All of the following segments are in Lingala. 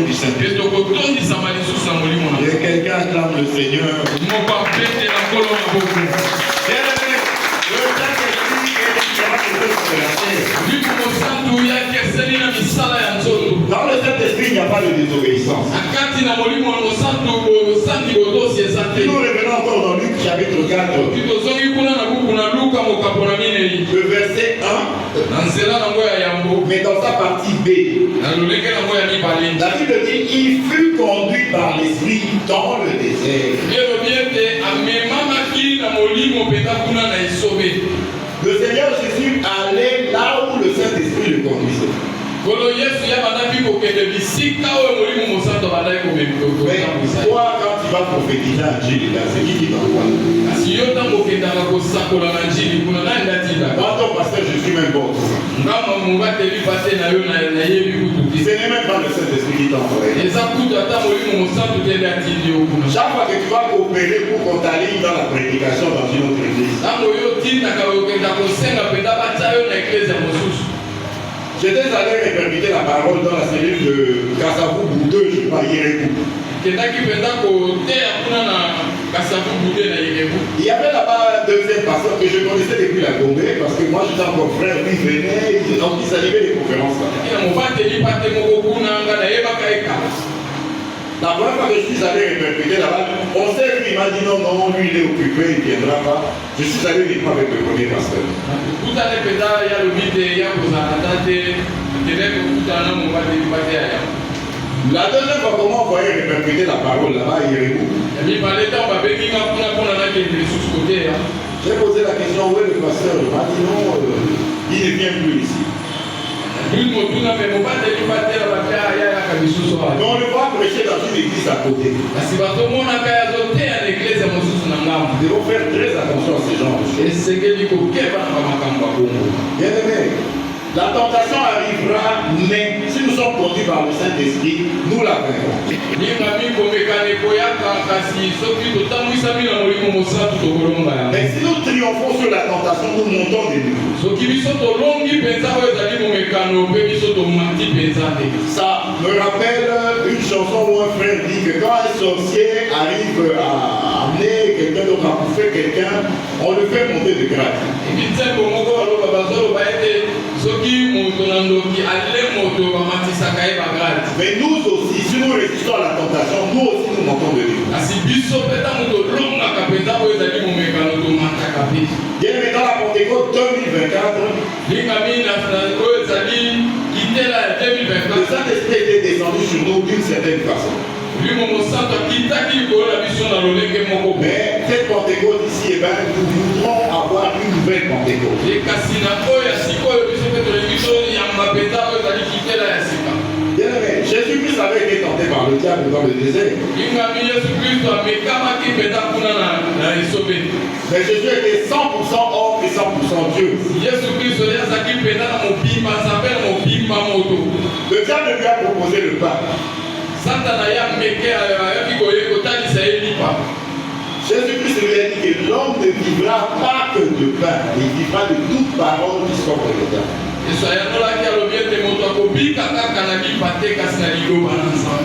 du Saint-Esprit. Et quelqu'un acclame le Seigneur. Dans le Saint-Esprit, il n'y a pas de désobéissance. Si nous revenons encore dans Luc chapitre 4, le verset 1, mais dans sa partie B, la Bible dit il fut conduit par l'Esprit dans le désert. Le Seigneur Jésus allait là où le Saint-Esprit le conduisait. Mais toi, quand tu vas prophétiser à Dieu, c'est qui t'envoie? Quand ton pasteur, je suis même bon. Ce n'est même pas le Saint-Esprit qui t'envoie. Chaque fois que tu vas coopérer pour qu'on t'aligne dans la prédication dans une autre église, j'étais allé répercuter la parole dans la cellule de Kassavou Boudeux, je ne sais pas, Yérékou. Il y avait là-bas un deuxième pasteur que je connaissais depuis la Gombe, parce que moi j'étais encore frère, lui venait, donc il s'animait les conférences là. La première fois que je suis allé répercuter là-bas, on sait qu'il m'a dit non, lui il est occupé, il ne viendra pas. Je suis allé uniquement avec le premier pasteur. La deuxième fois, comment on voyait répercuter la parole là-bas, il est où? J'ai posé la question, où est le pasteur? Il m'a dit non, il ne vient plus ici. Mais on le voit prêcher dans une église à côté. Nous devons faire très attention à ces gens. Bien aimé, la tentation arrivera, mais si nous sommes conduits par le Saint-Esprit, nous la vaincrons. Mais si nous triomphons sur la tentation, nous montons des niveaux. Ça me rappelle une chanson où un frère dit que quand un sorcier arrive à amener quelqu'un d'autre à bouffer quelqu'un, on le fait monter de grade. Mais nous aussi, si nous résistons à la tentation, nous aussi nous montons de niveau. Bien aimé, dans la Pentecôte 2024, le Saint-Esprit était descendu sur nous d'une certaine façon. Mais cette Pentecôte ici, nous voudrons avoir une nouvelle Pentecôte. Bien aimé, Jésus-Christ avait été tenté par le diable dans le désert. Mais Jésus était 100% homme et 100% Dieu. Le diable lui a proposé le pain. Jésus-Christ lui a dit que l'homme ne vivra pas que de pain, il vivra de toute parole qui sort de l'État.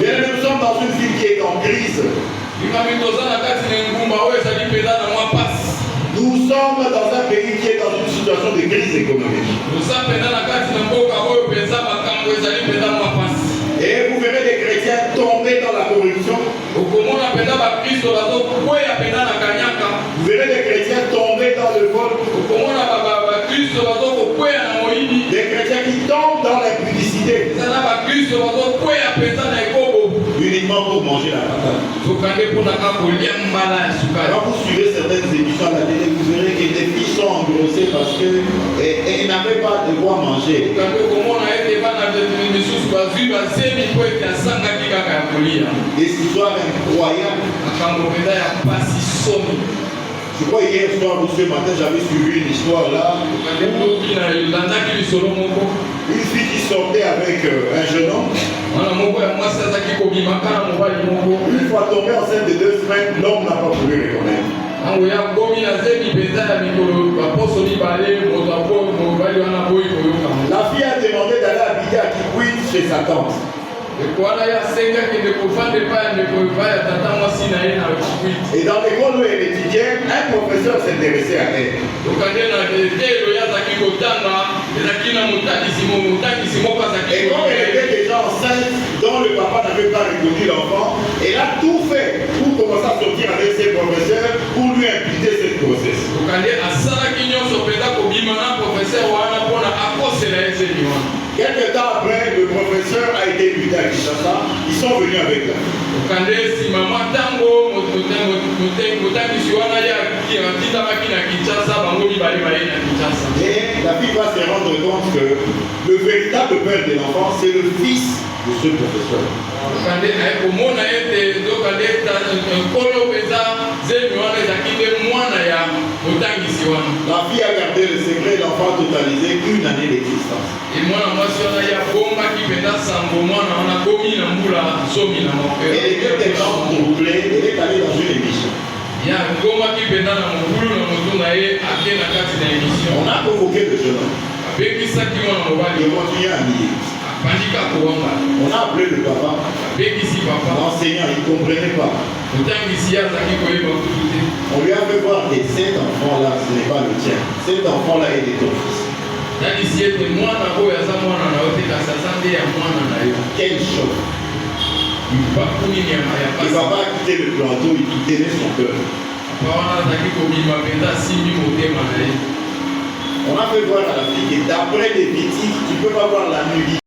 Bien, nous sommes dans une ville qui est en crise. Nous sommes dans un pays qui est dans une situation de crise économique. Et vous verrez des chrétiens tomber dans la corruption. Vous verrez des chrétiens tomber dans le vol. Des chrétiens qui tombent dans l'impudicité. Uniquement pour manger la patate. Quand vous suivez certaines émissions à la télé, vous verrez que les filles sont engrossées parce qu'elles n'avaient pas de quoi manger. Des histoires incroyables. Je crois hier soir ou ce matin, j'avais suivi une histoire là. Une fille qui sortait avec un jeune homme. Une fois tombée enceinte de 2 semaines, l'homme n'a pas voulu reconnaître. La fille a demandé d'aller habiter à Kikwit chez sa tante. Et dans l'école où elle étudiait, un professeur s'intéressait à elle. Et comme elle était déjà enceinte, dont le papa n'avait pas reconnu l'enfant, elle a tout fait pour commencer à sortir avec ses professeurs pour lui imputer cette grossesse. Quelques temps après, le professeur a été invité à Kinshasa. Ils sont venus avec elle. Et la fille va se rendre compte que le véritable père de l'enfant, c'est le fils de ce professeur. La fille a gardé le secret, l'enfant totalisé 1 année d'existence. Elle était tellement troublée, elle est allée dans une émission. On a convoqué le jeune homme. Il continue à nier. On a appelé le papa. L'enseignant, il ne comprenait pas. On lui a fait voir que cet enfant-là, ce n'est pas le tien. Cet enfant-là est de ton fils. Quel choc. Il ne va pas quitter le plateau, il tenait son cœur. On a fait voir à la fille que d'après les critiques, tu ne peux pas voir la nuit.